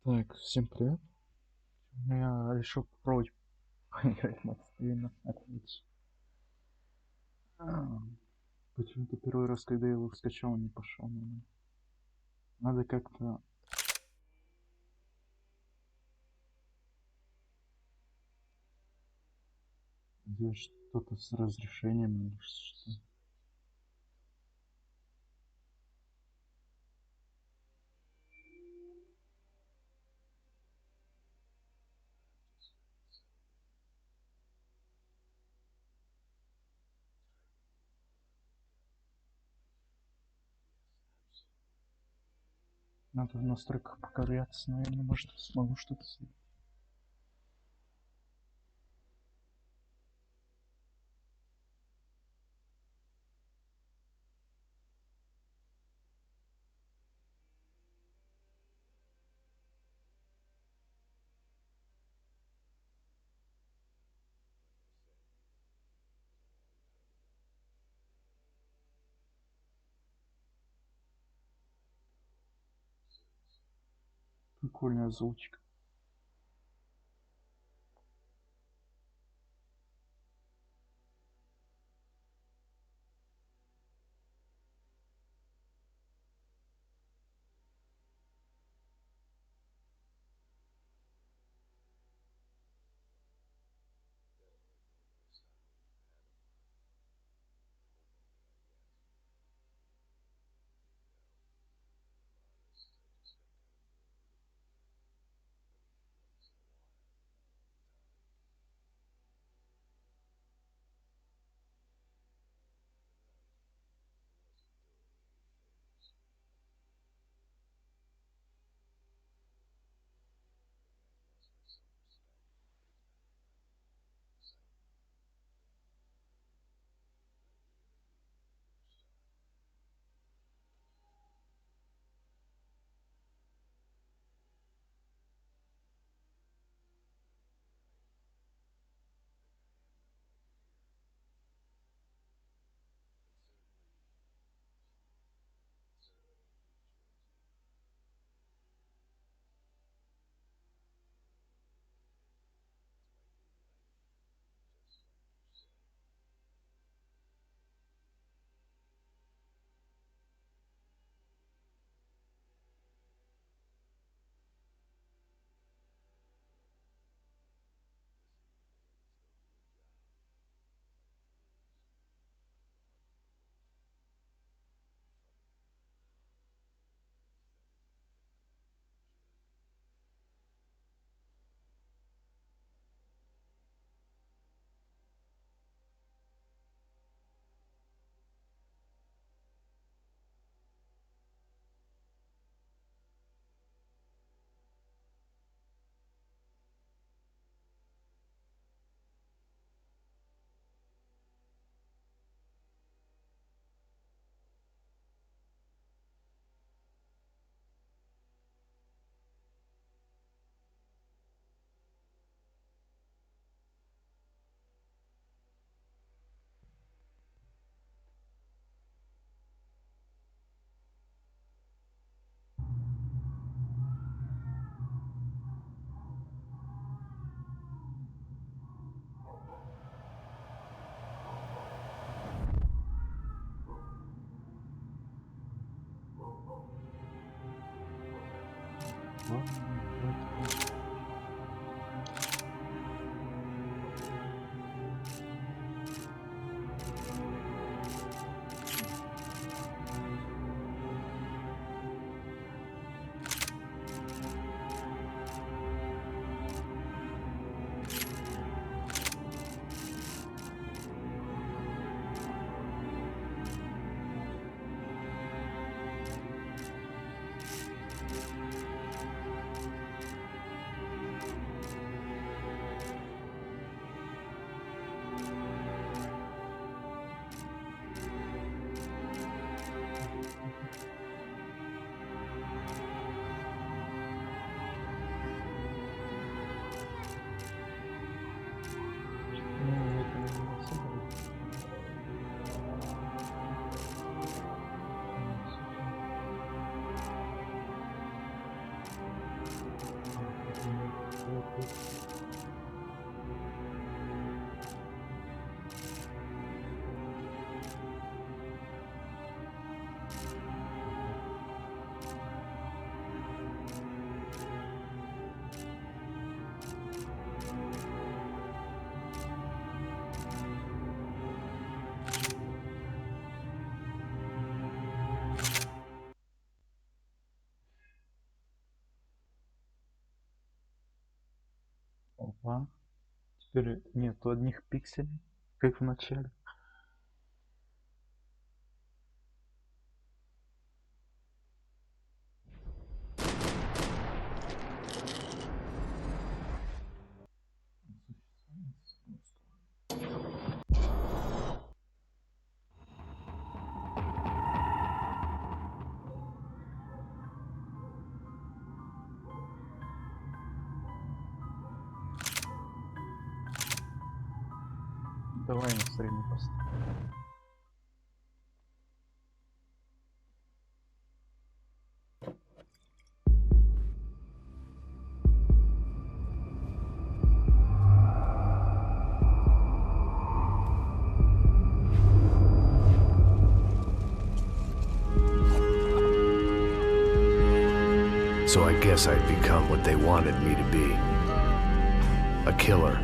Так, всем привет. Я решил попробовать поиграть в Max Payne. Отлично. А, Почему-то первый раз, когда я его скачал, не пошел. Надо как-то сделать что-то с разрешением или что. Надо в настройках поковыряться, наверное, может, смогу что-то сделать. Прикольная озвучка. Опа. Теперь нету одних пикселей, как в начале. Давай на средний поставим. So I guess I'd become what they wanted me to be. A killer.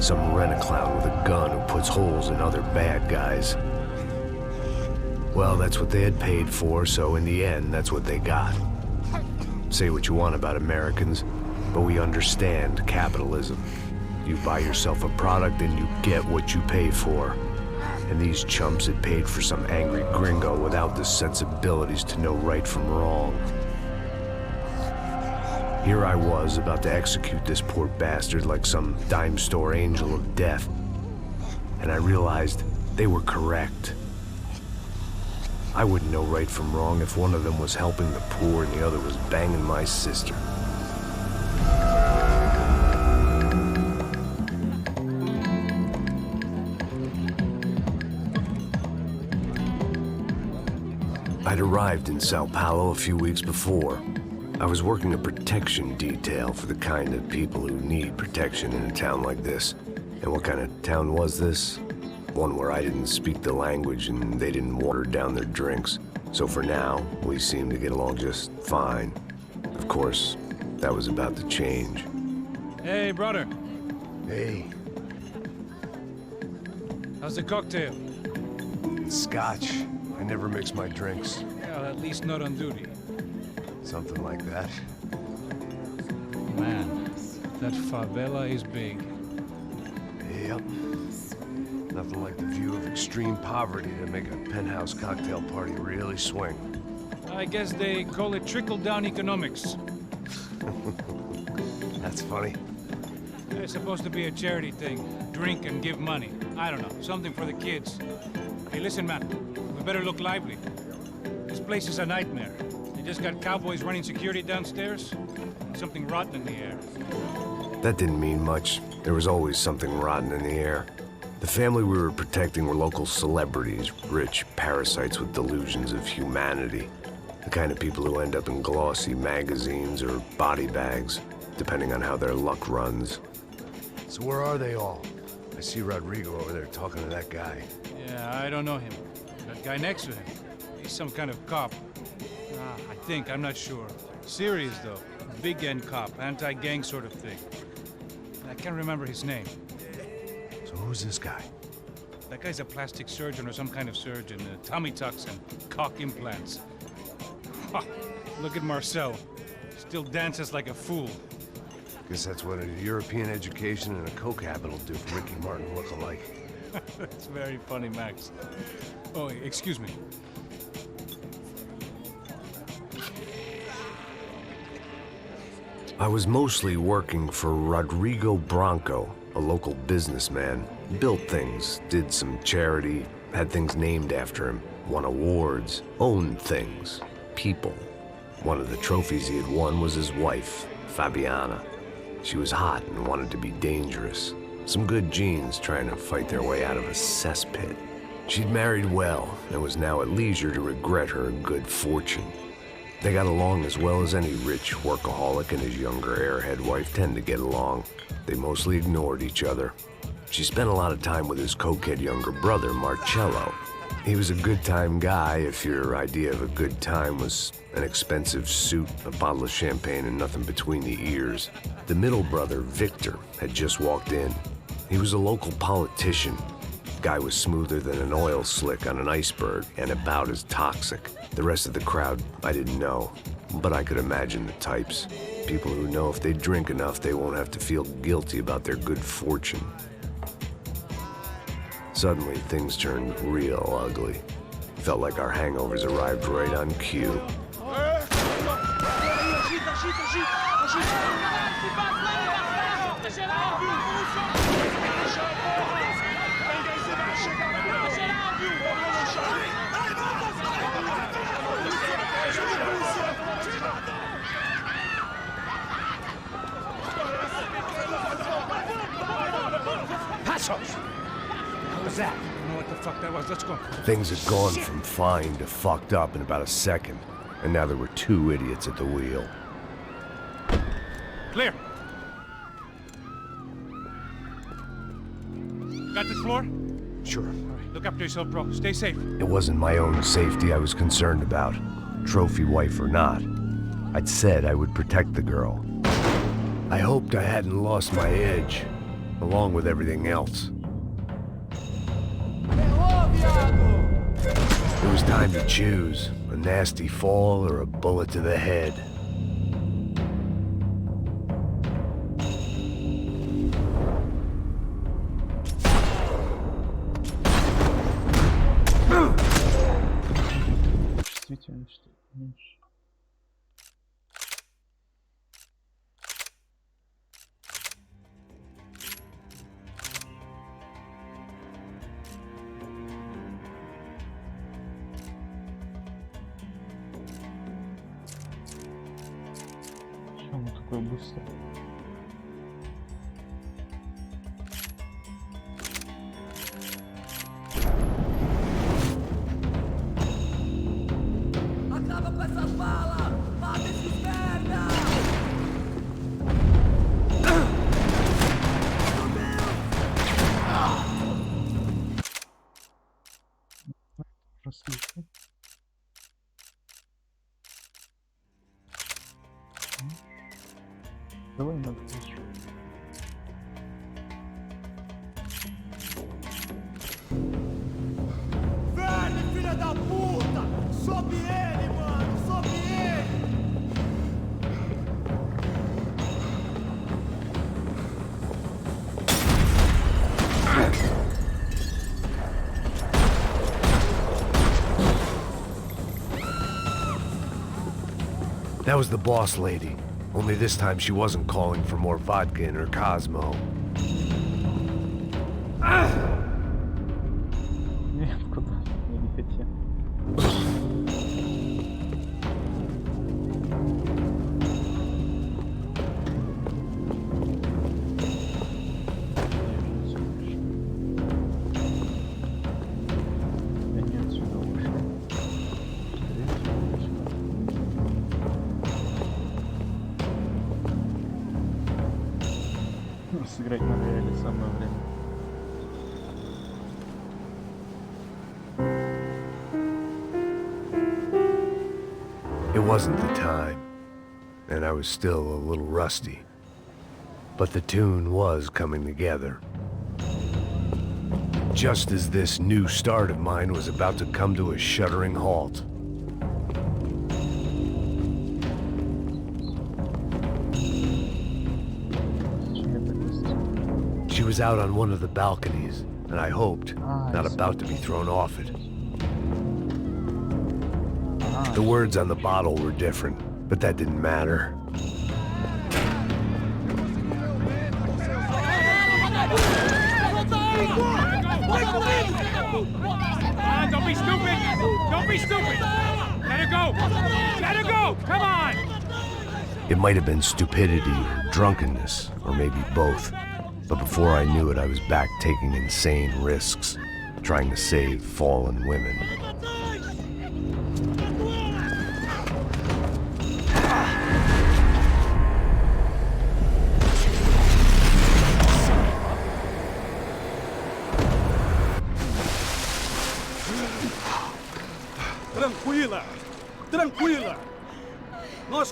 Some rent-a-clown with a gun who puts holes in other bad guys. Well, that's what they had paid for, so in the end, that's what they got. Say what you want about Americans, but we understand capitalism. You buy yourself a product and you get what you pay for. And these chumps had paid for some angry gringo without the sensibilities to know right from wrong. Here I was, about to execute this poor bastard like some dime store angel of death. And I realized they were correct. I wouldn't know right from wrong if one of them was helping the poor and the other was banging my sister. I'd arrived in Sao Paulo a few weeks before. I was working a protection detail for the kind of people who need protection in a town like this. And what kind of town was this? One where I didn't speak the language and they didn't water down their drinks. So for now, we seemed to get along just fine. Of course, that was about to change. Hey, brother. Hey, How's the cocktail? it's scotch. I never mix my drinks. Well, at least not on duty. Something like that. Man, that favela is big. Yep. Nothing like the view of extreme poverty to make a penthouse cocktail party really swing. I guess they call it trickle-down economics. That's funny. It's supposed to be a charity thing. Drink and give money. I don't know, something for the kids. Hey, listen, man. We better look lively. This place is a nightmare. They just got cowboys running security downstairs. And something rotten in the air. That didn't mean much. There was always something rotten in the air. The family we were protecting were local celebrities, rich parasites with delusions of humanity. The kind of people who end up in glossy magazines or body bags, depending on how their luck runs. So where are they all? I see Rodrigo over there talking to that guy. Yeah, I don't know him. That guy next to him. He's some kind of cop. I think, I'm not sure. Serious, though. Big end cop, anti-gang sort of thing. I can't remember his name. So who's this guy? That guy's a plastic surgeon or some kind of surgeon. Tummy tucks and cock implants. Ha! Look at Marcel. Still dances like a fool. Guess that's what a European education and a coke habit will do for Ricky Martin look-alike. That's very funny, Max. Oh, excuse me. I was mostly working for Rodrigo Branco, a local businessman. Built things, did some charity, had things named after him, won awards, owned things, people. One of the trophies he had won was his wife, Fabiana. She was hot and wanted to be dangerous. Some good genes trying to fight their way out of a cesspit. She'd married well and was now at leisure to regret her good fortune. They got along as well as any rich workaholic and his younger airhead wife tend to get along. They mostly ignored each other. She spent a lot of time with his cokehead younger brother, Marcello. He was a good-time guy if your idea of a good time was an expensive suit, a bottle of champagne, and nothing between the ears. The middle brother, Victor, had just walked in. He was a local politician. Guy was smoother than an oil slick on an iceberg and about as toxic. The rest of the crowd, I didn't know, but I could imagine the types. People who know if they drink enough, they won't have to feel guilty about their good fortune. Suddenly, things turned real ugly. Felt like our hangovers arrived right on cue. What was that? I don't know what the fuck that was. Let's go. Things had gone from fine to fucked up in about a second, and now there were two idiots at the wheel. Clear. Got this floor? Sure. All right, look after yourself, bro. Stay safe. It wasn't my own safety I was concerned about, trophy wife or not. I'd said I would protect the girl. I hoped I hadn't lost my edge, along with everything else. It was time to choose, a nasty fall or a bullet to the head. Чувствительность меньше. Почему он такой быстрый? Acaba com essas balas! Mata esses merda! Расслышал. Давай надо еще. Verde, filha da puta! Sobe ele, mano! Sobe ele! That was the boss lady. Only this time she wasn't calling for more vodka in her Cosmo. Нет, куда? Я не хотел. Я не отсюда ушел. Сыграть на реале самое время. It wasn't the time, and I was still a little rusty. But the tune was coming together. Just as this new start of mine was about to come to a shuddering halt. She was out on one of the balconies, and I hoped, not about to be thrown off it. The words on the bottle were different, but that didn't matter. Don't be stupid! Don't be stupid! Let her go! Let her go! Come on! It might have been stupidity or drunkenness, or maybe both. But before I knew it, I was back taking insane risks, trying to save fallen women.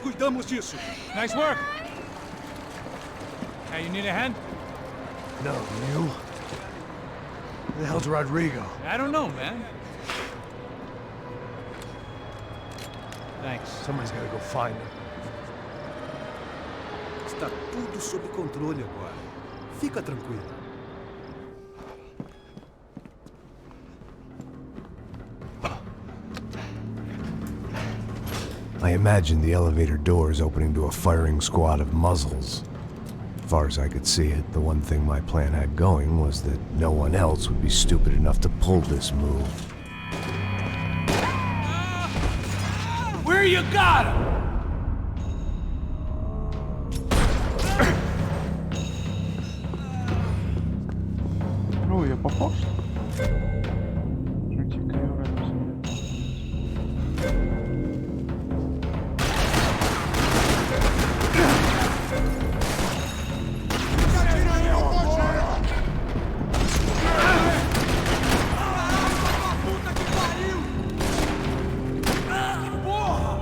cuidamos disso. Nice work. Hey, you need a hand? No, you? Who the hell's Rodrigo? I don't know, man. Thanks. Somebody's gotta go find him. Está tudo sob controle agora. Fica tranquilo. I imagined the elevator doors opening to a firing squad of muzzles. As far as I could see it, the one thing my plan had going was that no one else would be stupid enough to pull this move. Where you got him? Ну, я попал, что ли? Ну, типа, я вроде всё. Puta que pariu! Porra!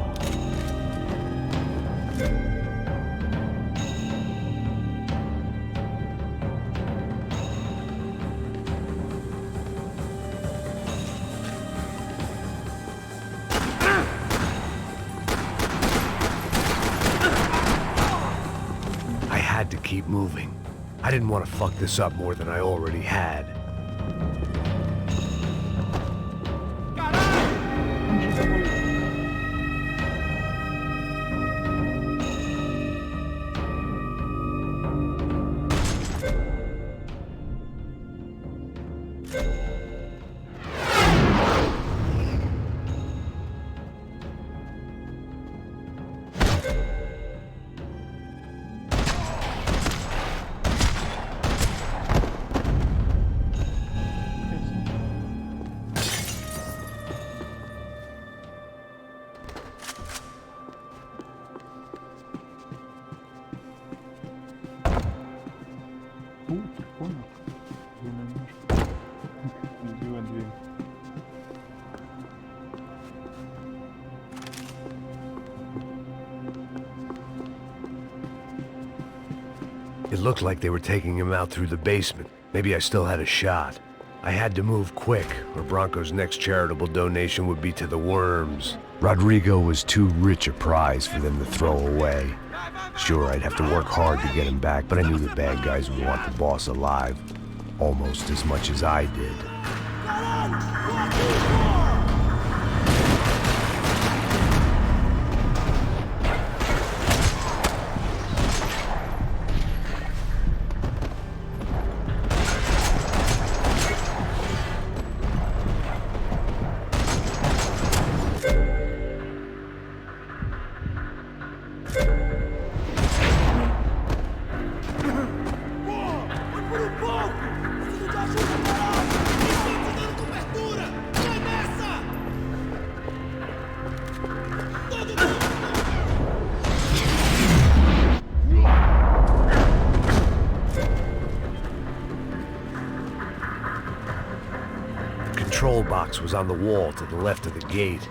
I had to keep moving. I didn't want to fuck this up more than I already had. Он же такой... Прикольно. Немножко. Сделать дверь. It looked like they were taking him out through the basement. Maybe I still had a shot. I had to move quick, or Bronco's next charitable donation would be to the worms. Rodrigo was too rich a prize for them to throw away. Sure, I'd have to work hard to get him back, but I knew the bad guys would want the boss alive almost as much as I did. Caralho! Tô aqui, porra! Control box was on the wall to the left of the gate.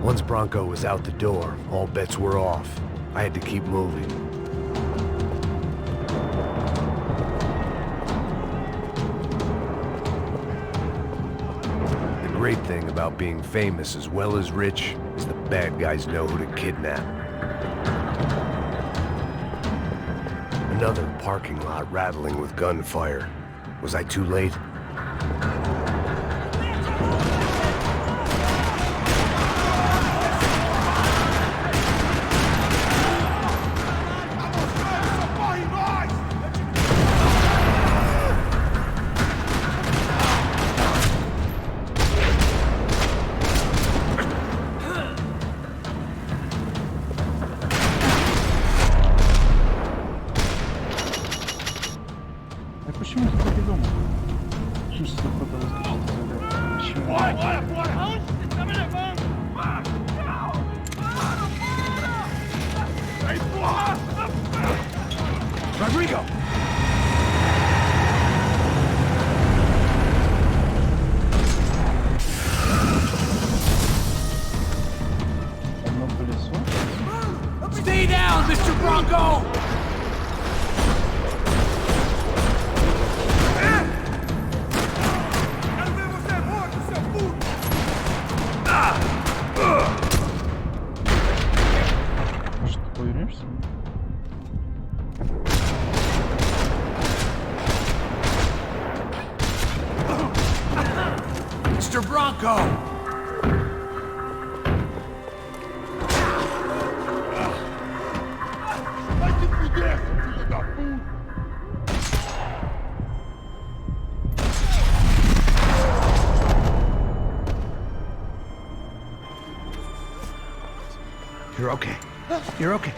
Once Bronco was out the door, all bets were off. I had to keep moving. The great thing about being famous as well as rich is the bad guys know who to kidnap. Another parking lot rattling with gunfire. Was I too late? А почему ты так и думал? Чисто кто-то выскочит из игры. Почему? Rodrigo! Одно колесо? Stay down, Mr. Bronco! Может, ты повернешься? Mr. Bronco! You're okay. You're okay.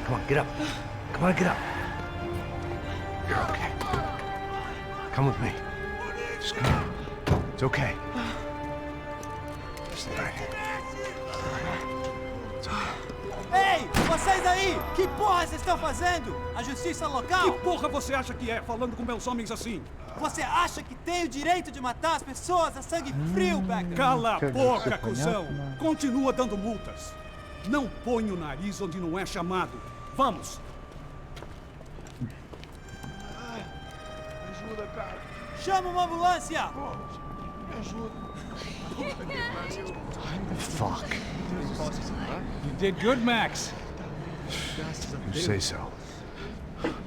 Come on, get up. Come on, get up. You're okay. Come with me. Just come on. It's okay. Just right here. It's okay. Ei, vocês aí! Que porra vocês estão fazendo? A justiça Que local? porra você acha que é, falando com meus homens assim? Você acha que tem o direito de matar as pessoas a sangue frio, Becker? Cala a Quer boca, dizer, cuzão! понятно. Continua dando multas. Não põe o nariz onde não é chamado. Vamos! Chama uma ambulância! Fuck. You did good, Max. You say so.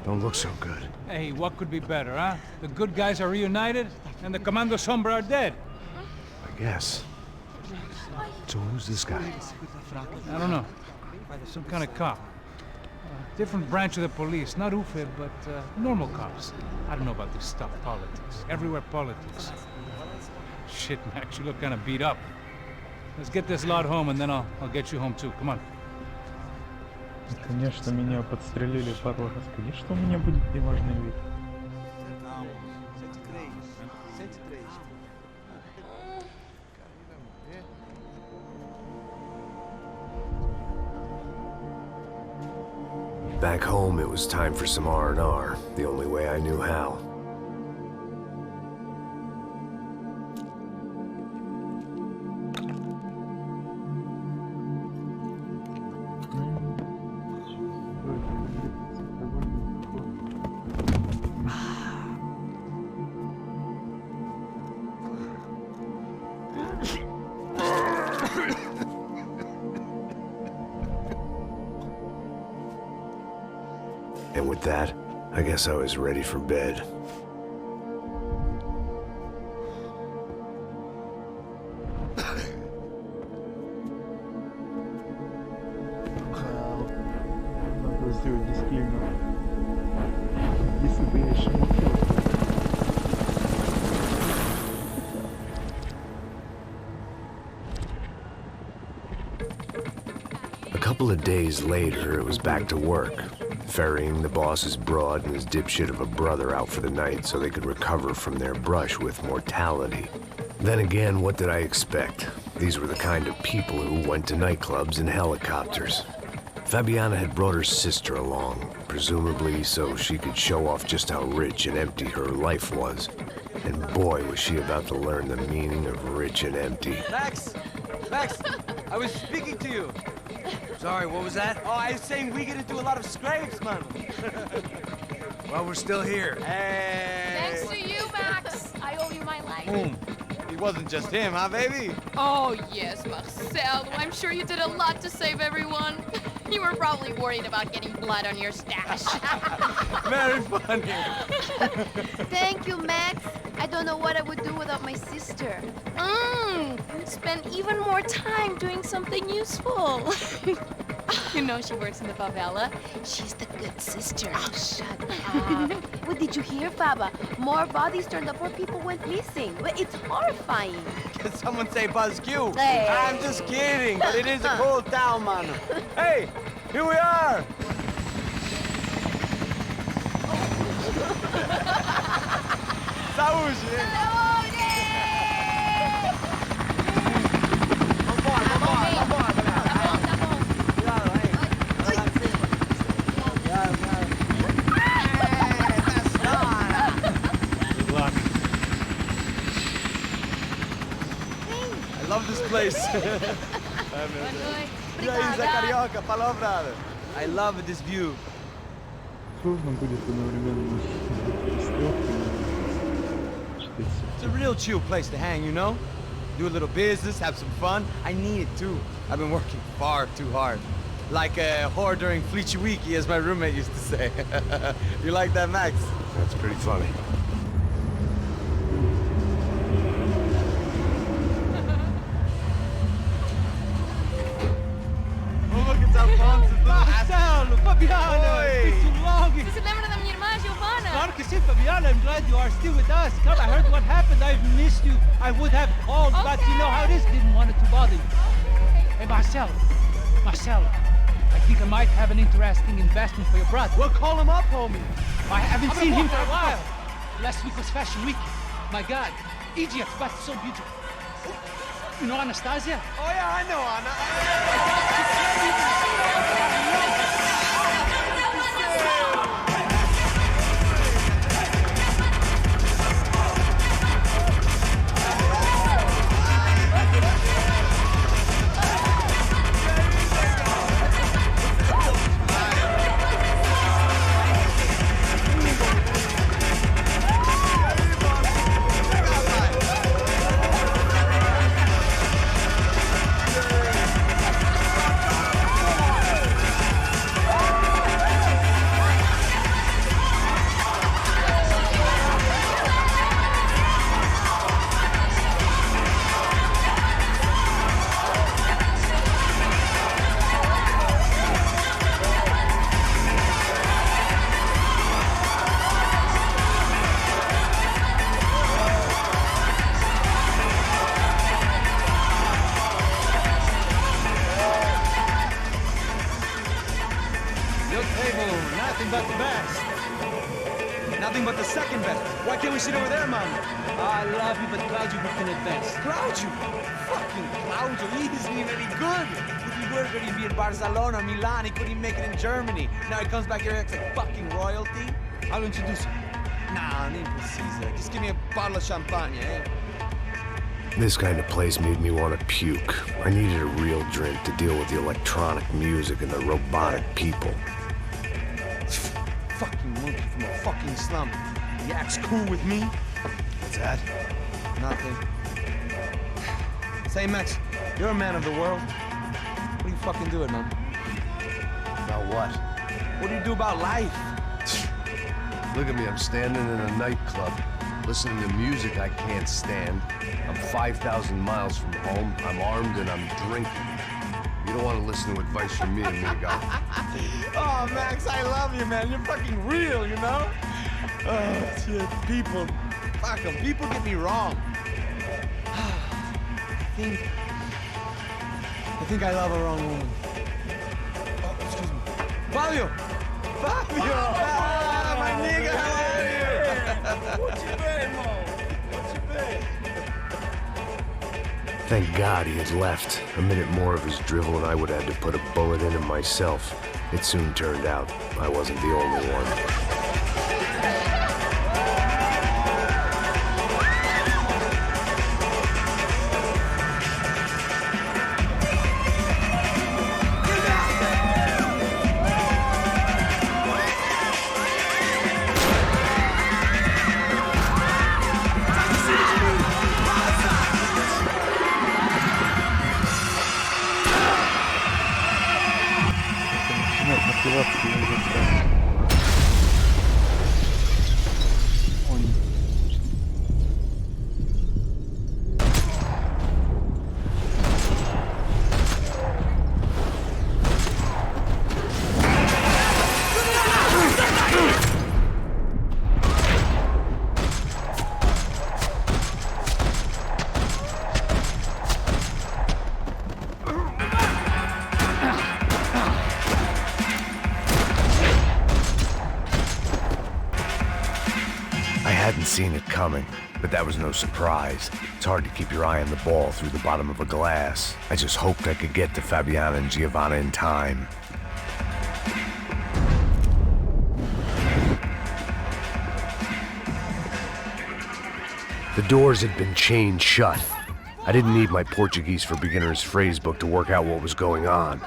Don't look so good. Hey, what could be better, huh? The good guys are reunited, and the Commando Sombra are dead. I guess. So who's this guy? I don't know. Some kind of cop. Different branch of the police. Not UFID, but normal cops. I don't know about this stuff, politics. Everywhere politics. Shit, Max, you look kind of beat up. Let's get this lot home, and then I'll get you home too. Come on. Конечно, меня подстрелили пару раз. Конечно, у меня будет неважный вид. Back home, it was time for some R&R, the only way I knew how. And with that, I guess I was ready for bed. Надо сделать дисклеймер. Если бы я еще молчал. A couple of days later, it was back to work, ferrying the boss's broad and his dipshit of a brother out for the night so they could recover from their brush with mortality. Then again, what did I expect? These were the kind of people who went to nightclubs in helicopters. Fabiana had brought her sister along, presumably so she could show off just how rich and empty her life was. And boy, was she about to learn the meaning of rich and empty. Max! Max! I was speaking to you. Sorry, what was that? Oh, I was saying we gotta do a lot of scrapes, man. Well, we're still here. Hey! Thanks to you, Max. I owe you my life. Boom. It wasn't just him, huh, baby? Oh, yes, Marcel. I'm sure you did a lot to save everyone. You were probably worried about getting blood on your stash. Very funny. Thank you, Max. I don't know what I would do without my sister. Spend even more time doing something useful. You know she works in the favela. She's the good sister. Oh, shut up. What did you hear, Faba? More bodies turned up where people went missing. Well, it's horrifying. Did someone say Buzz Q? Hey. I'm just kidding, but it is a cool town, man. Hey, here we are. Saúde, hein? Vambora, vambora, vambora, galera. Cuidado aí. Vai lá em cima. Cuidado, cuidado. That's not. Good luck. I love this place. E aí, Zé Carioca, palavra. I love this view. Сложно будет одновременно читать. It's a real chill place to hang, you know? Do a little business, have some fun. I need it too. I've been working far too hard. Like a whore during Fleechy Weeky, as my roommate used to say. You like that, Max? That's pretty funny. Oh, look, it's Alfonso. Marcelo, Fabiana, it's been too long. Você se lembra da minha irmã, Giovanna? Claro que sim, Fabiana. I'm glad you are still with us. Come, I heard what happened. I've missed you. I would have called, but you know how it is. Didn't want it to bother you. Hey, Marcelo. Marcelo, I think I might have an interesting investment for your brother. Well, call him up, homie. I haven't seen him for a while. Last week was Fashion Week. My God, Egypt, but so beautiful. You know Anastasia? Oh, yeah, I know, Anna. Nothing but the best. Nothing but the second best. Why can't we sit over there, man? I love you, but Claudio booked in advance. Claudio! Fucking Claudio, he isn't even any good. If he were going to be in Barcelona or Milan, he couldn't make it in Germany. Now he comes back here and acts like fucking royalty. I'll introduce you. Nah, nem precisa. Just give me a bottle of champagne, eh? This kind of place made me want to puke. I needed a real drink to deal with the electronic music and the robotic people. Fucking monkey from a fucking slum. He acts cool with me. What's that? Nothing. Say, Max, you're a man of the world. What do you fucking do it, man? About what? What do you do about life? Look at me, I'm standing in a nightclub, listening to music I can't stand. I'm 5,000 miles from home, I'm armed and I'm drinking. You don't want to listen to advice from me, amigo. Oh, Max, I love you, man. You're fucking real, you know? Oh, shit. People, fuck 'em. People get me wrong. I think I love a wrong woman. Oh, excuse me. Fabio! Fabio! Ah, my nigga, how are you? What you been, Mo? What you been? Thank God he had left. A minute more of his drivel and I would have had to put a bullet in him myself. It soon turned out I wasn't the only one. Начинать мотивацию уже. hadn't seen it coming, but that was no surprise. It's hard to keep your eye on the ball through the bottom of a glass. I just hoped I could get to Fabiana and Giovanna in time. The doors had been chained shut. I didn't need my Portuguese for Beginners phrase book to work out what was going on.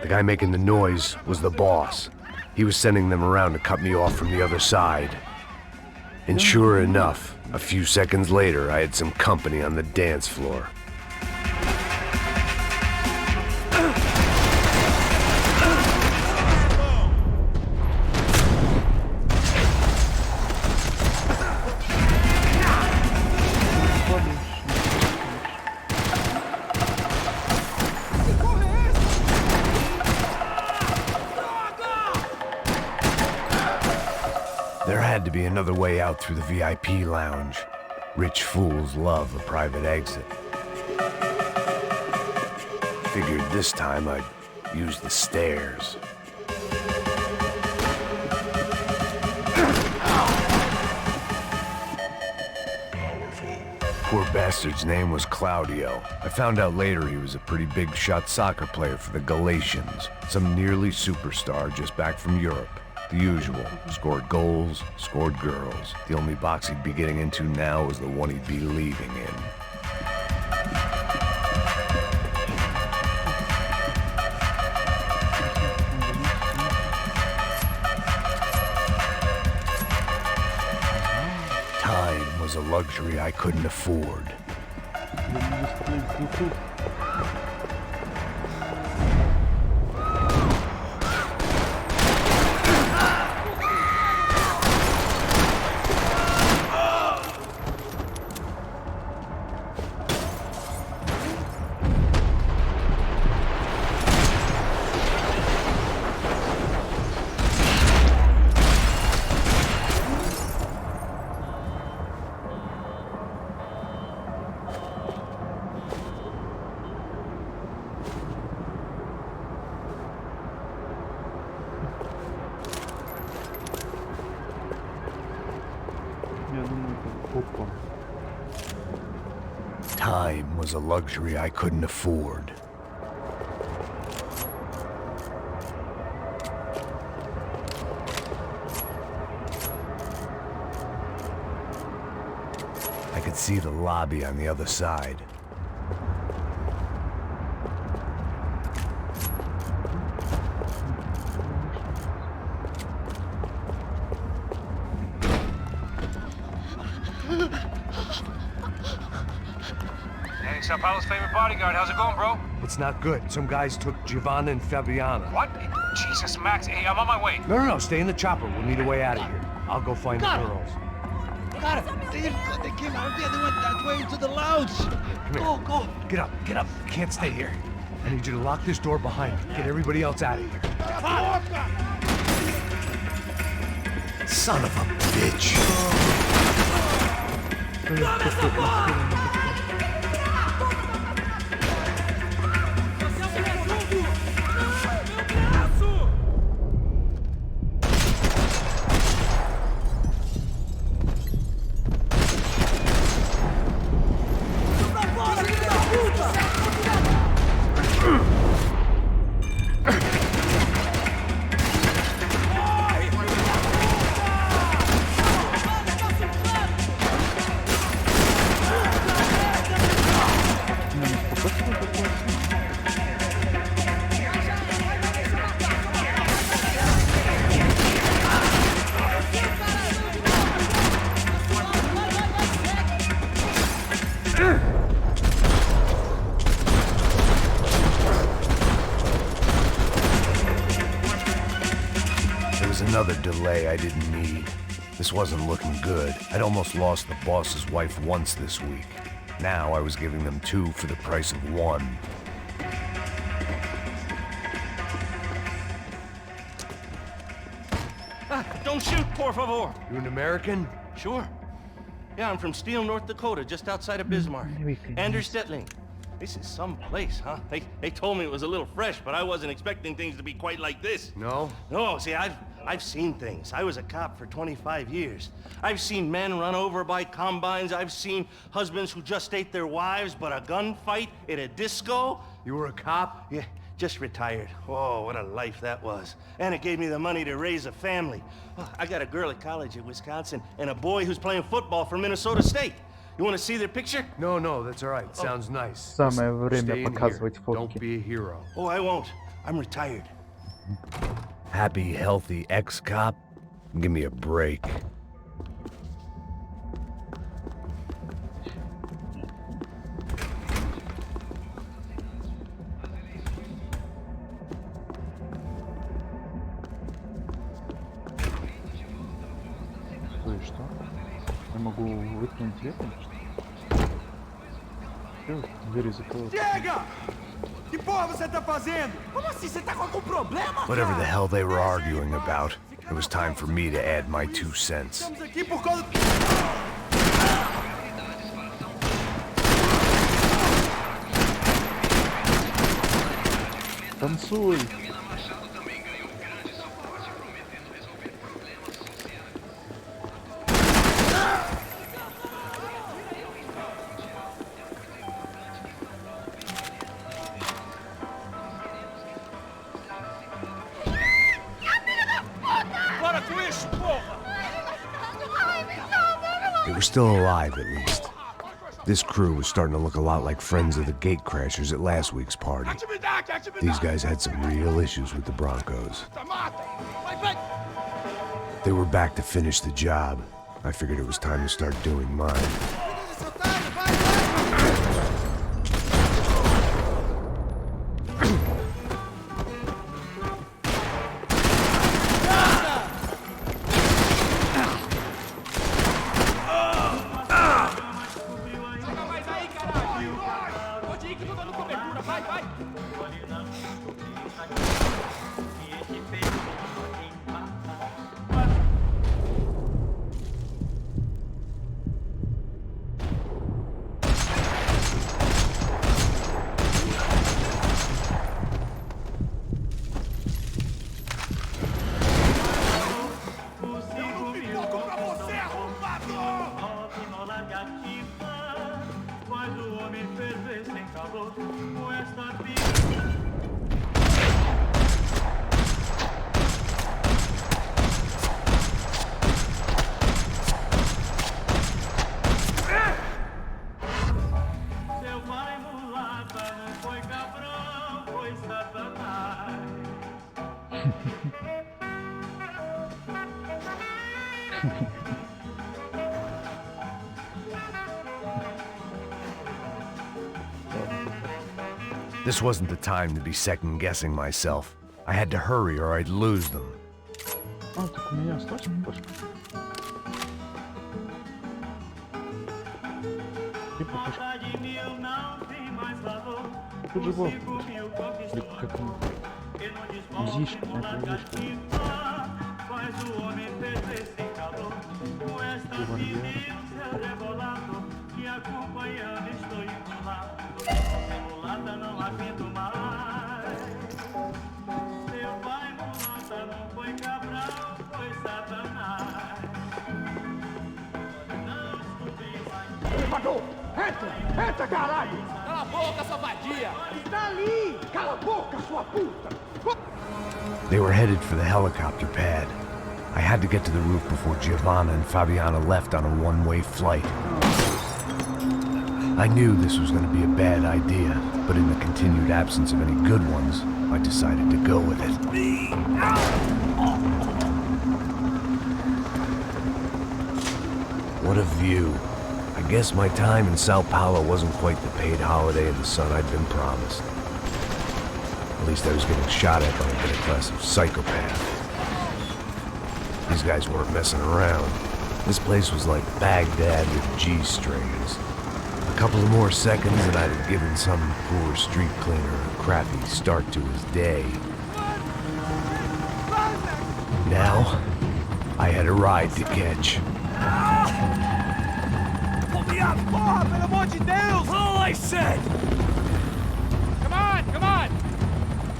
The guy making the noise was the boss. He was sending them around to cut me off from the other side. And sure enough, a few seconds later, I had some company on the dance floor. There had to be another way out through the VIP lounge. Rich fools love a private exit. Figured this time I'd use the stairs. Poor bastard's name was Claudio. I found out later he was a pretty big shot soccer player for the Galatians. Some nearly superstar just back from Europe. The usual. Scored goals, scored girls. The only box he'd be getting into now was the one he'd be leaving in. Time was a luxury I couldn't afford. Time was a luxury I couldn't afford. I could see the lobby on the other side. Sao Paulo's favorite bodyguard. How's it going, bro? It's not good. Some guys took Giovanna and Fabiana. What? Jesus, Max. Hey, I'm on my way. No, stay in the chopper. We'll need a way out of here. I'll go find the girls. Got it. They came out of there. They went that way into the lounge. Come here. Go. Get up. You can't stay here. I need you to lock this door behind you. Get everybody else out of here. Son of a bitch. Another delay I didn't need. This wasn't looking good. I'd almost lost the boss's wife once this week. Now I was giving them two for the price of one. Don't shoot, por favor. You an American? Sure. Yeah, I'm from Steele, North Dakota, just outside of Bismarck. Anders Stetling. This is some place, huh? They told me it was a little fresh, but I wasn't expecting things to be quite like this. No? No, see, I've seen things. I was a cop for 25 years. I've seen men run over by combines. I've seen husbands who just ate their wives, but a gunfight at a disco. You were a cop? Yeah, just retired. Oh, what a life that was. And it gave me the money to raise a family. Oh, I got a girl at college at Wisconsin and a boy who's playing football for Minnesota State. You want to see their picture? No, that's all right. Sounds nice. Самое время Stay in показывать here. фотки. Don't be a hero. Oh, I won't. I'm retired. Happy, healthy ex-cop? Give me a break. То есть что? Я могу выкинуть ветром? Двери закрылась. Chega! Que porra você tá fazendo? Como assim? Você tá com algum problema? Whatever the hell they were arguing about, it was time for me to add my 2 cents. Estamos aqui por causa... Танцуй! They were still alive, at least. This crew was starting to look a lot like friends of the gatecrashers at last week's party. These guys had some real issues with the Broncos. They were back to finish the job. I figured it was time to start doing mine. This wasn't the time to be second-guessing myself. I had to hurry or I'd lose them. А, так у меня остался пошел. И похож. Тут же был. Как он. Зишка, это зишка. Entra, caralho! Cala a boca, sua vadia! Está ali! Cala a boca, sua puta! They were headed for the helicopter pad. I had to get to the roof before Giovanna and Fabiana left on a one-way flight. I knew this was going to be a bad idea, but in the continued absence of any good ones, I decided to go with it. What a view. I guess my time in Sao Paulo wasn't quite the paid holiday in the sun I'd been promised. At least I was getting shot at by a middle-class psychopath. These guys weren't messing around. This place was like Baghdad with G-strings. A couple of more seconds and I'd have given some poor street cleaner a crappy start to his day. Now, I had a ride to catch. Pull me up! Porra, pelo amor de Deus! All I said! Come on!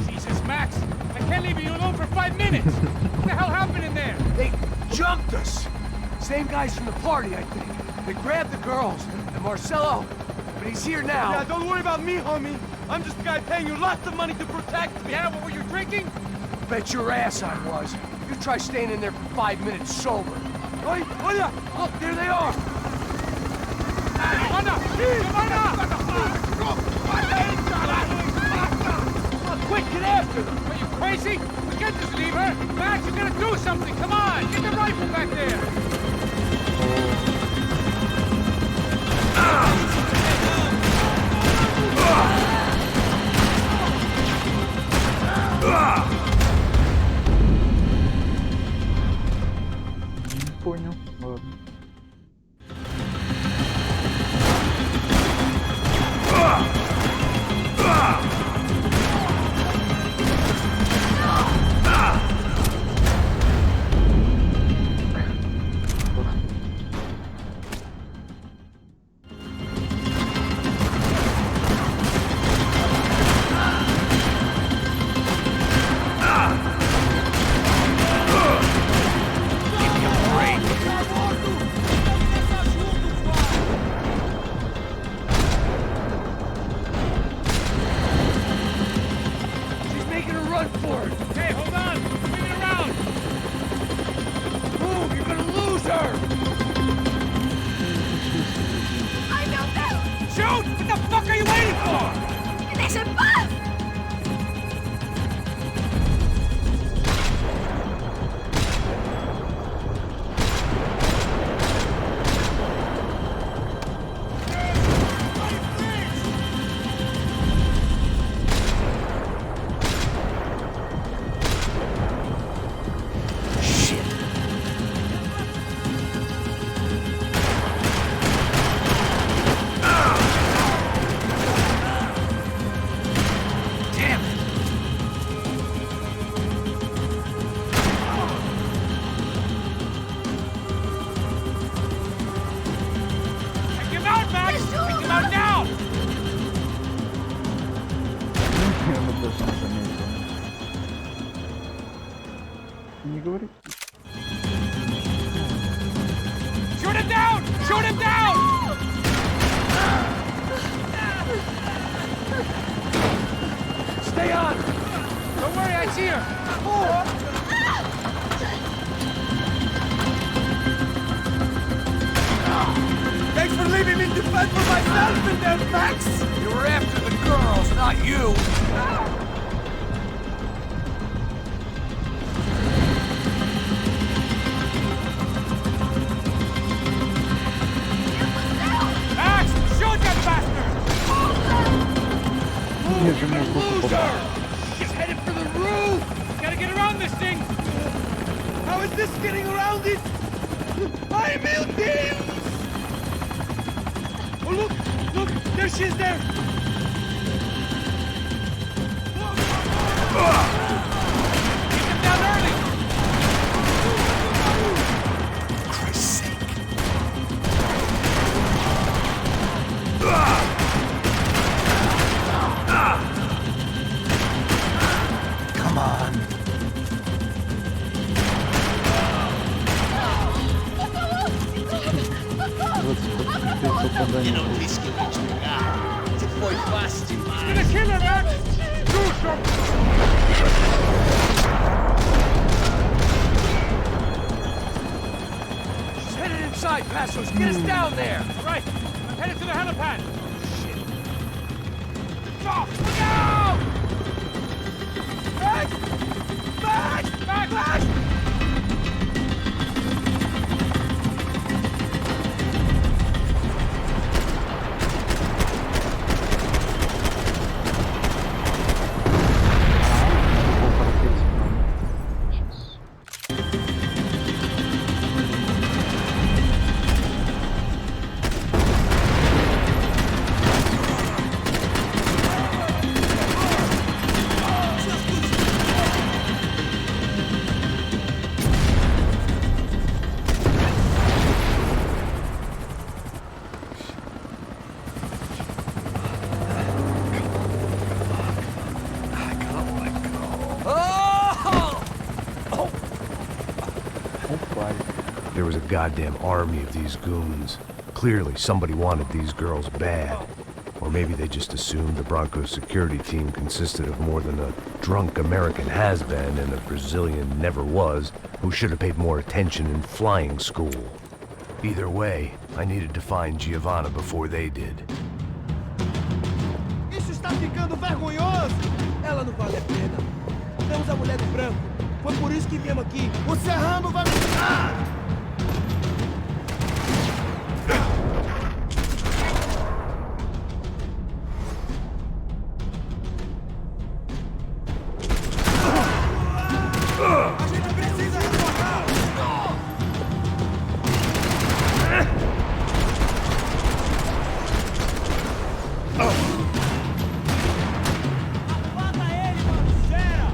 Jesus, Max! I can't leave you alone for 5 minutes! the hell happened in there? They jumped us. Same guys from the party, I think. They grabbed the girls and Marcelo, but he's here now. Yeah, don't worry about me, homie. I'm just the guy paying you lots of money to protect me. Yeah, what were you drinking? Bet your ass I was. You try staying in there for 5 minutes sober. Oi, hola! Look, there they are. Quick, get after them! Are you crazy? We can't just leave her! Max, you gotta do something! Come on! Get the rifle back there! Не понял. Ладно. She's making a run for it. Hey, hold on! Bring it around! Move, you're gonna lose her. I don't know! Shoot! What the fuck are you waiting for? There's a bus! Take him out, Max! Take him out now! Я даже не заметил. Не говори. Shoot him down! Shoot him down! Stay on. Don't worry, I see her! Thanks for leaving me to fend for myself in there, Max! You were after the girls, not you. Max! Shoot that bastard! Не же мог попадать. She's headed for the roof! Gotta get around this thing! How is this getting around it? I'm melting! Oh, look! Look! There she is there! Get him down early! Christ's sake. Come on. Gonna kill her, Max! Do something! She's headed inside, Passos. Get us down there. All right, I'm headed to the helipad. Shit. Stop! Look out! Max! Max! Max! Max! goddamn army of these goons. Clearly, somebody wanted these girls bad. Or maybe they just assumed the Broncos security team consisted of more than a drunk American has-been and a Brazilian never-was who should have paid more attention in flying school. Either way, I needed to find Giovanna before they did. Isso está ficando vergonhoso! Ela não vale a pena. Temos a mulher do branco. Foi por isso que viemos aqui. O Serrano vai... A gente precisa retornar! Mata ele, mano! Gera!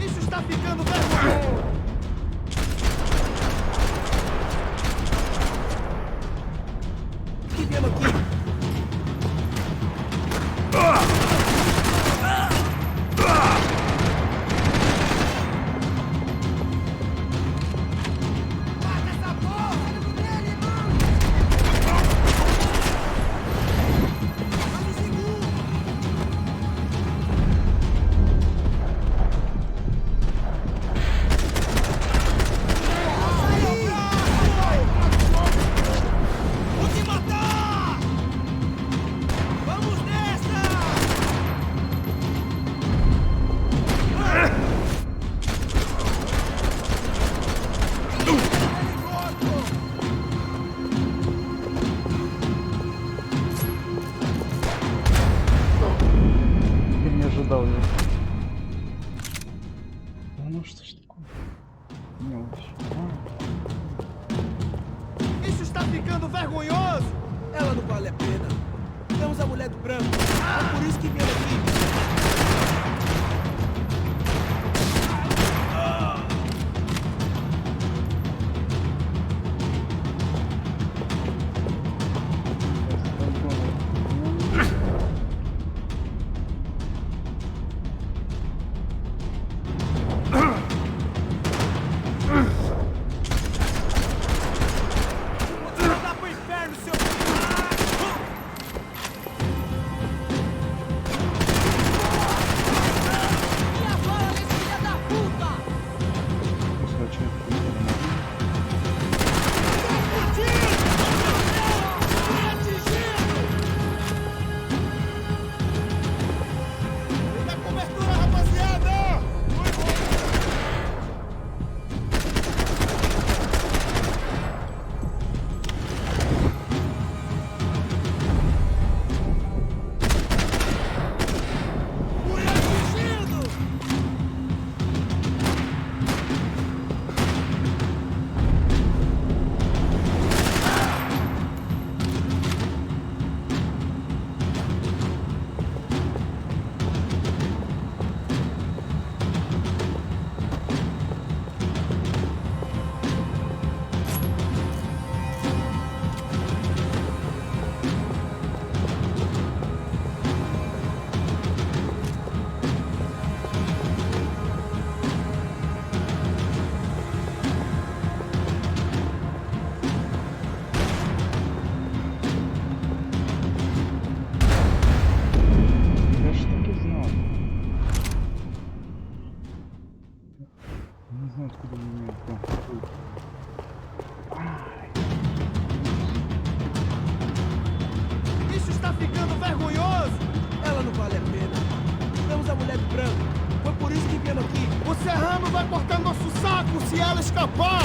Isso está ficando vergonhoso! Que viemos aqui? Mata essa porra! Nele, mano! Vamos seguro! Vou te matar! Vamos nessa! Я не ожидал его. Ну что ж такое? Не очень. Isso está ficando vergonhoso! Ela não vale a pena. Temos a mulher do branco. É por isso que viemos aqui. Vou te mandar pro inferno, seu... amuleto branco. Foi por isso que viemos aqui. O serrano vai cortar nosso saco se ela escapar!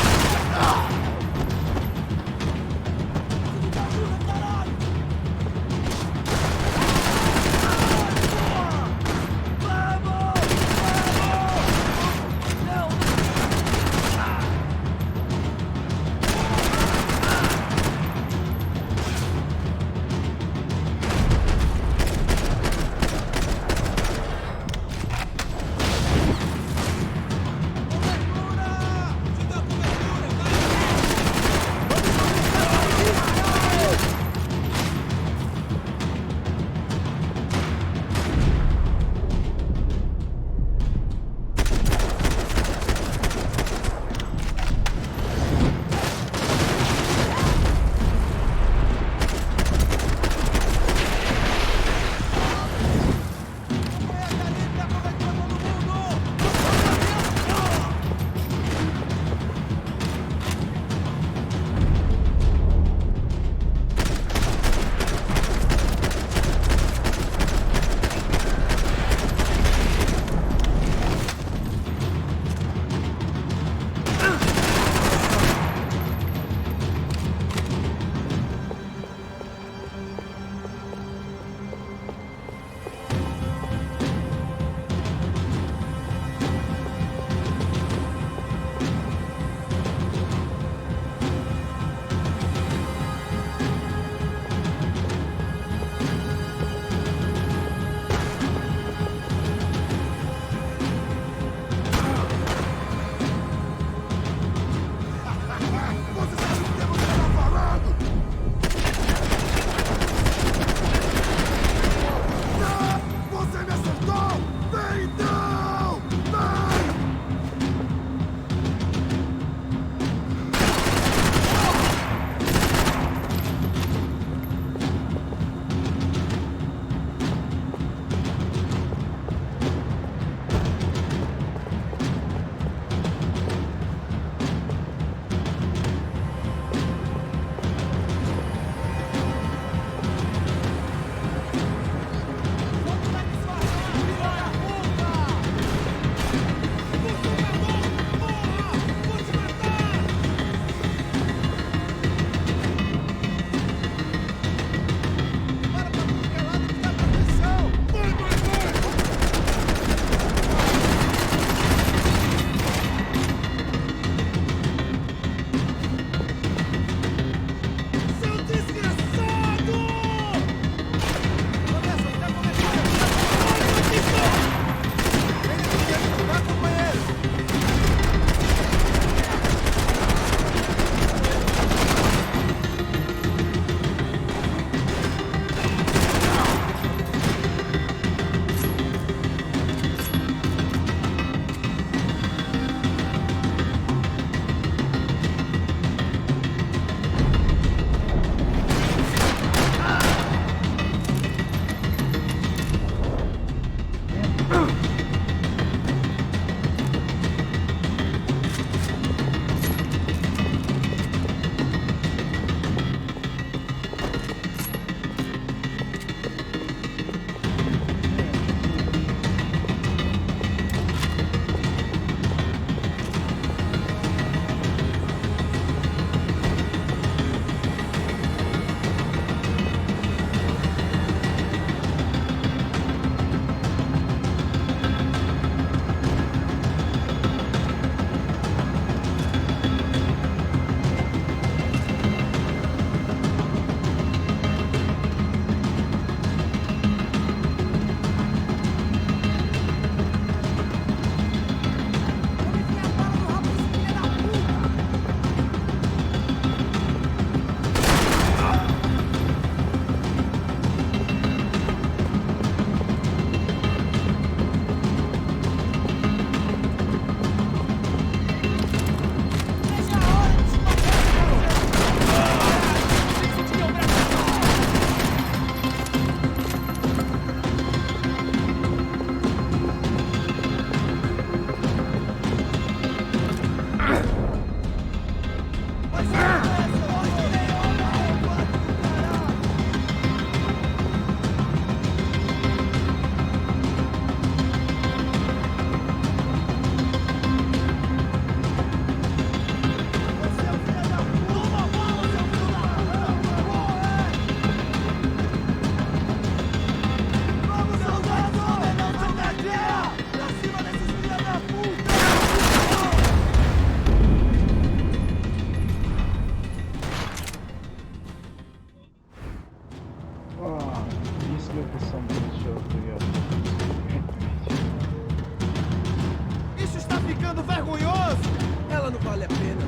não vale a pena.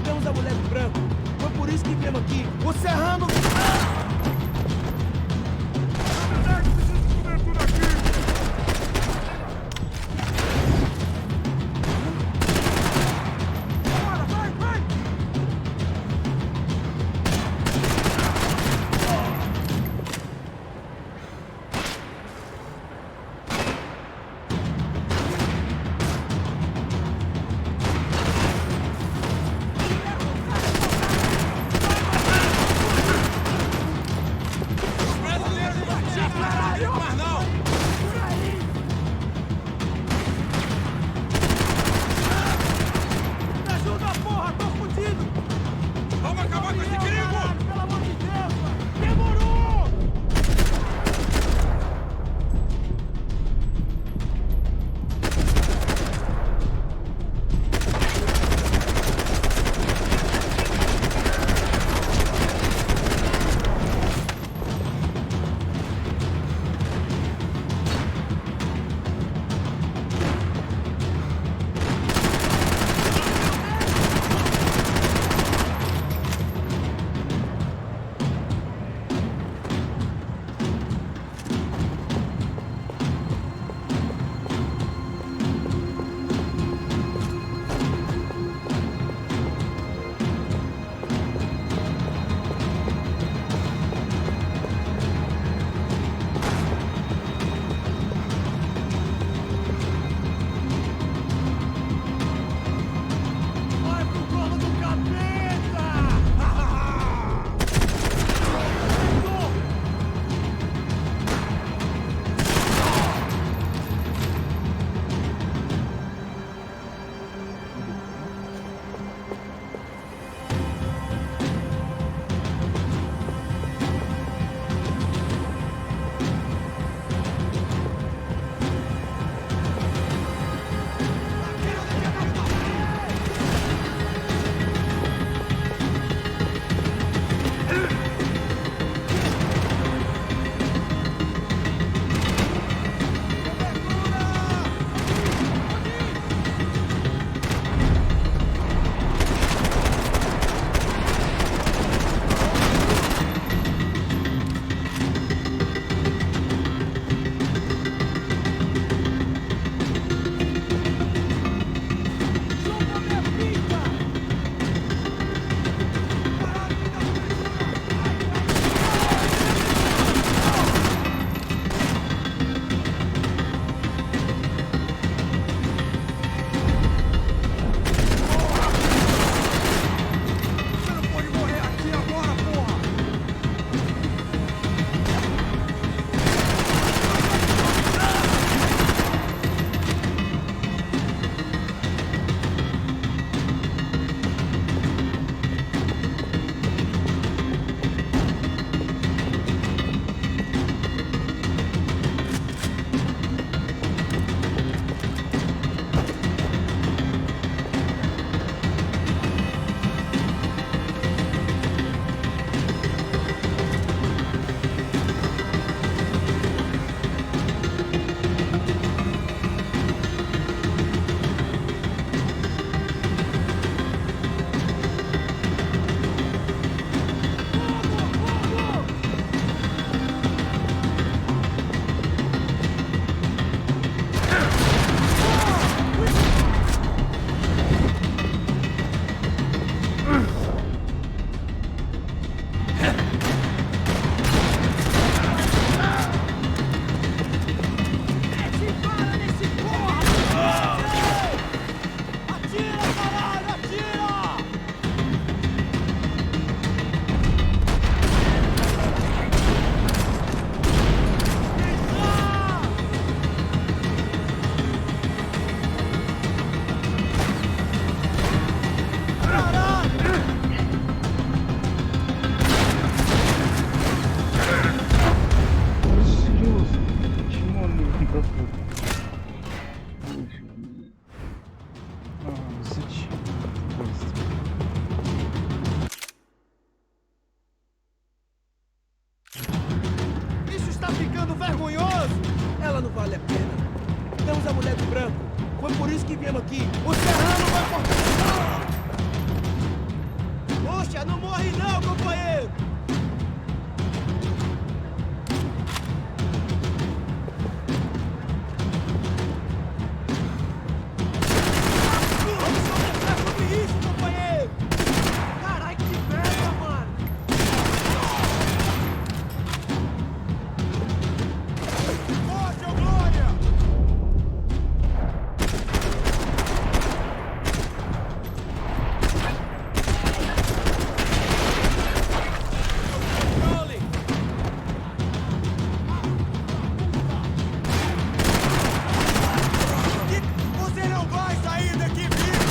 Temos a mulher do branco. Foi por isso que viemos aqui. O Serrano... Foi por isso que viemos aqui. O serrano vai cortar. Poxa, não morre não, companheiro. Vamos conversar sobre isso, companheiro. Caralho, que merda, mano. Forte, ô Glória! Controle! Você não vai sair daqui vivo!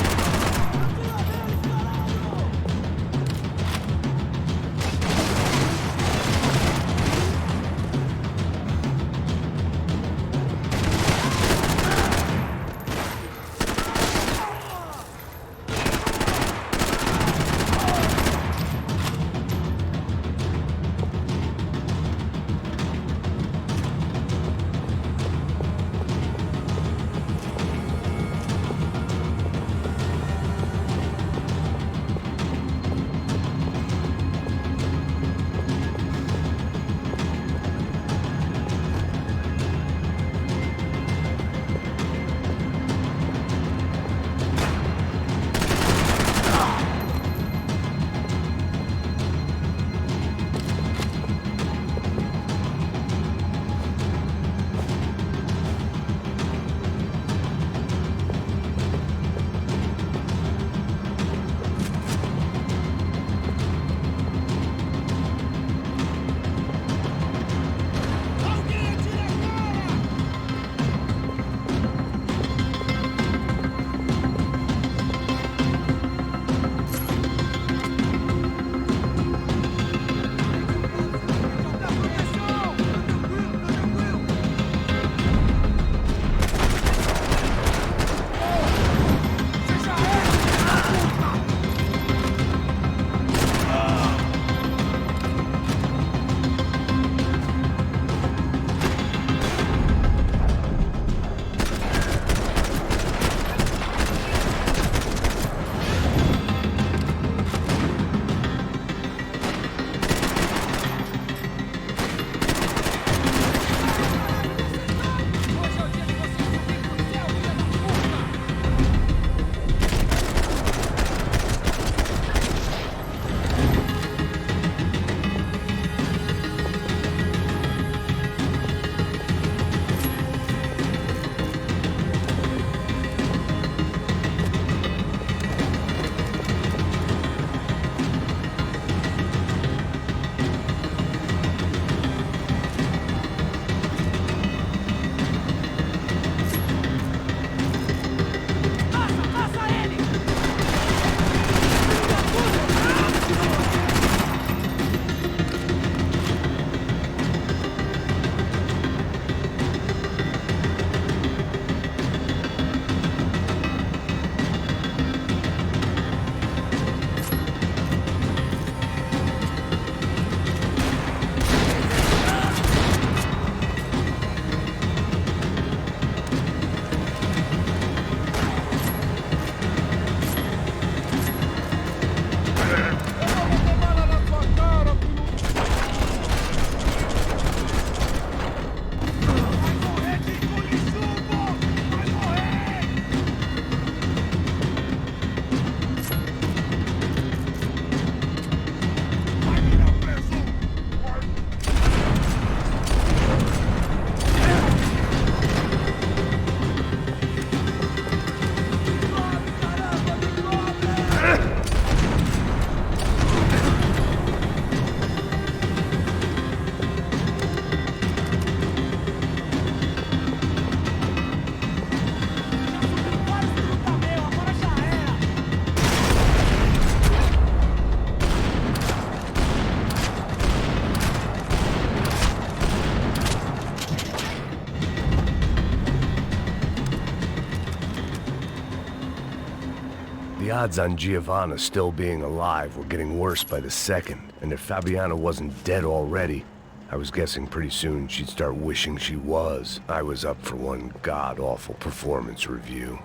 The odds on Giovanna still being alive were getting worse by the second, and if Fabiana wasn't dead already, I was guessing pretty soon she'd start wishing she was. I was up for one god-awful performance review.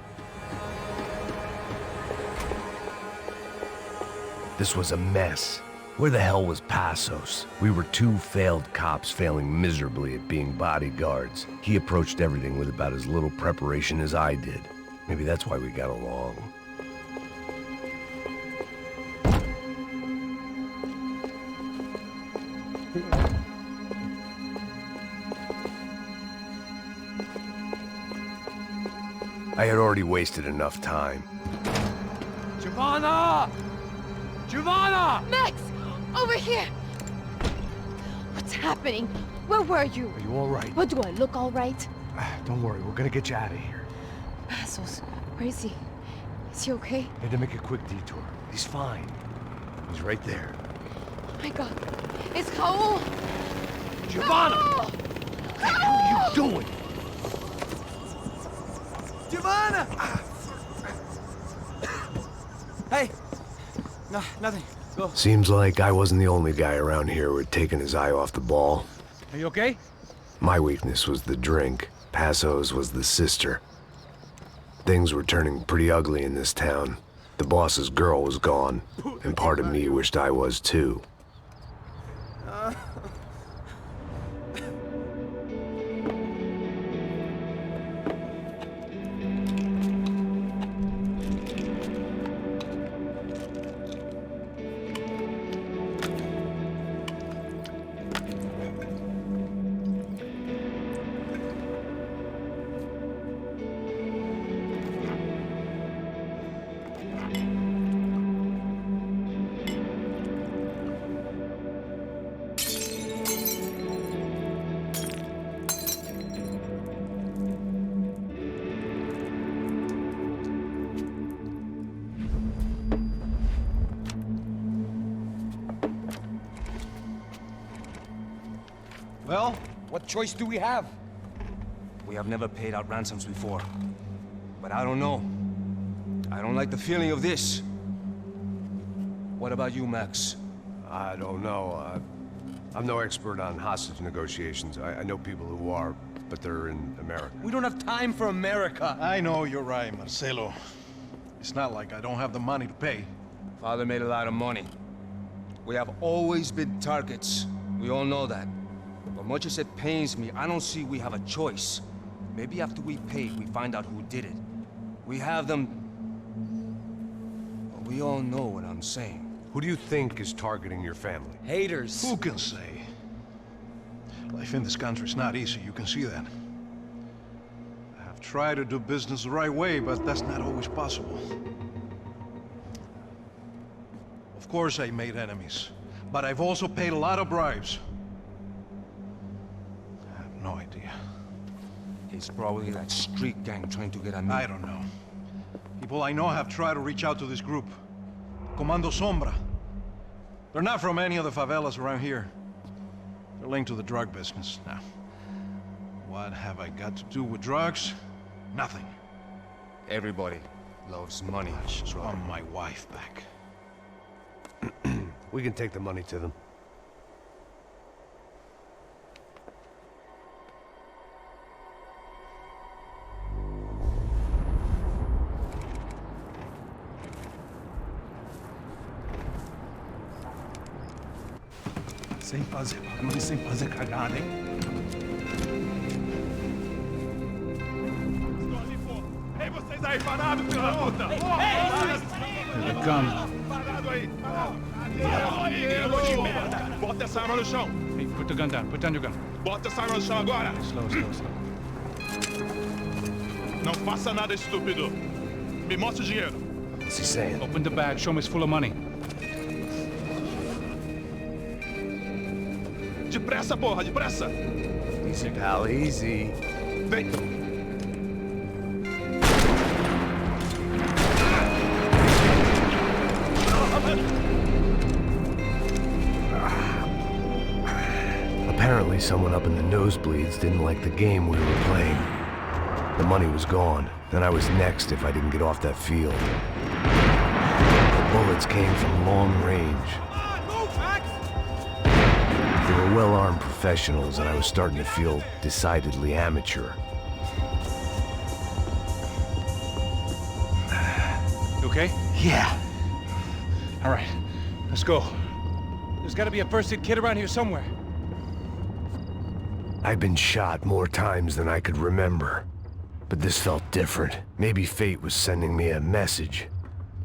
This was a mess. Where the hell was Passos? We were two failed cops failing miserably at being bodyguards. He approached everything with about as little preparation as I did. Maybe that's why we got along. I had already wasted enough time. Giovanna! Giovanna! Max! Over here! What's happening? Where were you? Are you all right? What, do I look all right? Don't worry, we're gonna get you out of here. Passos, where is he? Is he okay? Had to make a quick detour. He's fine. He's right there. Oh my god. It's Raul! Giovanna! Raul! What the hell are you doing? Giovanna! Hey! No, nothing. Go. Seems like I wasn't the only guy around here who had taken his eye off the ball. Are you okay? My weakness was the drink. Passos was the sister. Things were turning pretty ugly in this town. The boss's girl was gone, and part of me wished I was too. Well, what choice do we have? We have never paid out ransoms before. But I don't know. I don't like the feeling of this. What about you, Max? I don't know. I'm no expert on hostage negotiations. I know people who are, but they're in America. We don't have time for America. I know you're right, Marcelo. It's not like I don't have the money to pay. Father made a lot of money. We have always been targets. We all know that. But much as it pains me, I don't see we have a choice. Maybe after we pay, we find out who did it. We have them... We all know what I'm saying. Who do you think is targeting your family? Haters. Who can say? Life in this country is not easy, you can see that. I have tried to do business the right way, but that's not always possible. Of course I made enemies, but I've also paid a lot of bribes. I have no idea. It's probably that street gang trying to get at me. I don't know. People I know have tried to reach out to this group. Comando Sombra. They're not from any of the favelas around here. They're linked to the drug business. Now, what have I got to do with drugs? Nothing. Everybody loves money. I just want my wife back. We can take the money to them. Sem fazer barulho, sem fazer cagada, hein? Ei, vocês aí parados, filho da puta! Here they come. Parado aí! Aí, merda! Bota essa arma no chão! Hey, put the gun down. Put down your gun. Bota essa arma no chão agora! Slow, slow, slow. Não faça nada, estúpido! Me mostre o dinheiro! What's he saying? Open the bag. Show me it's full of money. Depressa, porra, depressa! Easy, pal, easy. Vem! Apparently someone up in the nosebleeds didn't like the game we were playing. The money was gone, and I was next if I didn't get off that field. The bullets came from long range. They were well-armed professionals, and I was starting to feel decidedly amateur. You okay? Yeah. All right, let's go. There's gotta be a first-aid kit around here somewhere. I've been shot more times than I could remember. But this felt different. Maybe fate was sending me a message,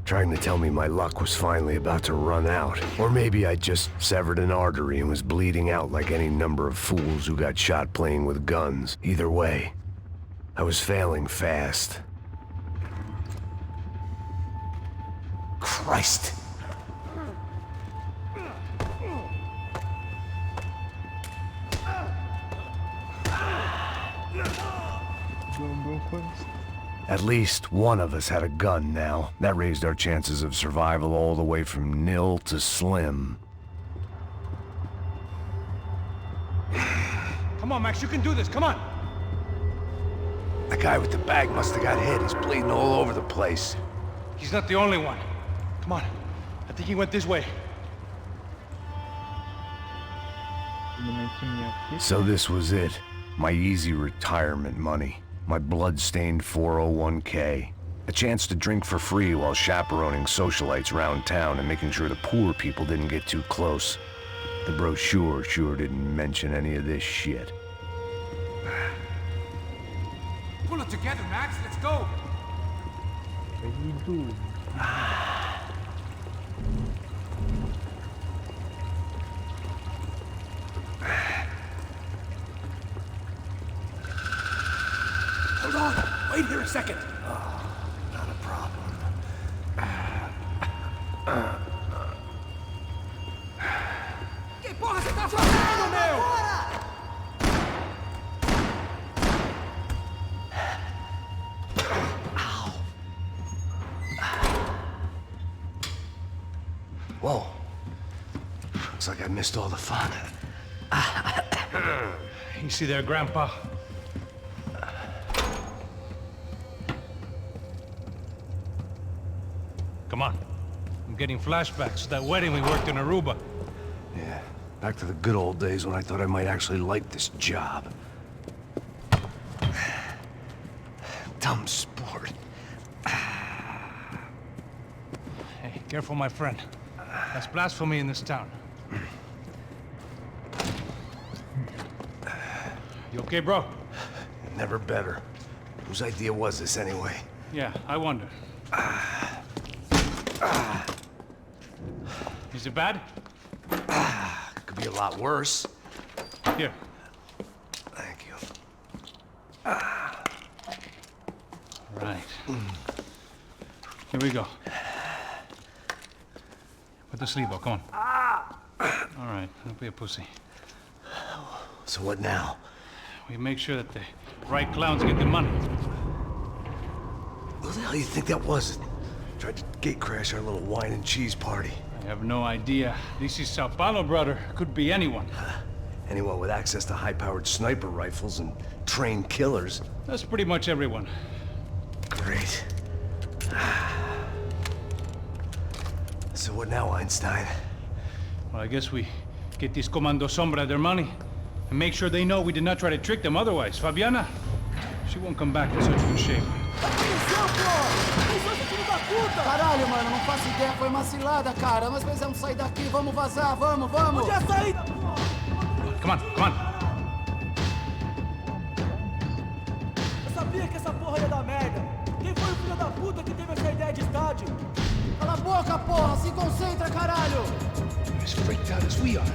trying to tell me my luck was finally about to run out. Or maybe I just severed an artery and was bleeding out like any number of fools who got shot playing with guns. Either way, I was failing fast. Christ! At least one of us had a gun now. That raised our chances of survival all the way from nil to slim. Come on, Max, you can do this, come on! The guy with the bag must have got hit. He's bleeding all over the place. He's not the only one. Come on, I think he went this way. So this was it. My easy retirement money. My blood-stained 401k. A chance to drink for free while chaperoning socialites around town and making sure the poor people didn't get too close. The brochure sure didn't mention any of this shit. Pull it together, Max, let's go! Hold on! Wait here a second! Not a problem. Que porra você tá fazendo, meu? Whoa. Looks like I missed all the fun. You see there, Grandpa? Come on. I'm getting flashbacks to that wedding we worked in Aruba. Yeah, back to the good old days when I thought I might actually like this job. Dumb sport. Hey, careful, my friend. That's blasphemy in this town. You okay, bro? Never better. Whose idea was this anyway? Yeah, I wonder. Is it bad? Could be a lot worse. Here. Thank you. Right. Here we go. Put the sleeve on, come on. All right, don't be a pussy. So what now? We make sure that the right clowns get the money. Who the hell do you think that was? Tried to gate crash our little wine and cheese party. I have no idea. This is Sao Paulo, brother. Could be anyone. Anyone with access to high-powered sniper rifles and trained killers. That's pretty much everyone. Great. So what now, Einstein? Well, I guess we get these Comando Sombra their money and make sure they know we did not try to trick them otherwise. Fabiana, she won't come back in such good shape. Caralho, mano, não faço ideia, foi uma cilada, cara. Nós precisamos sair daqui, vamos vazar, vamos, vamos! Onde é a saída? Come on, come on. Eu sabia que essa porra ia dar merda. Quem foi o filho da puta que teve essa ideia de estádio? Cala a boca, porra! Se concentra, caralho! As freaked out as we are.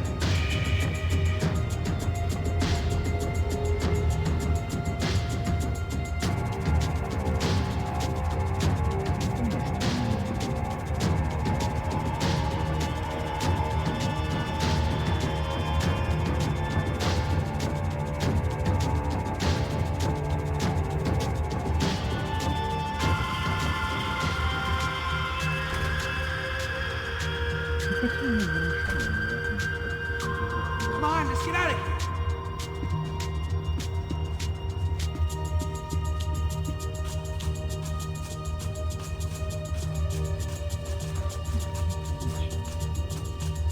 Come on, let's get out of here!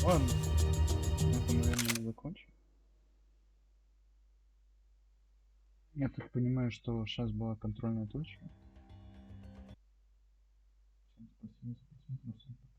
Ладно. Это, наверное, закон. закончим. Я так понимаю, что сейчас была контрольная точка. Всем спасибо за просмотр. Всем пока.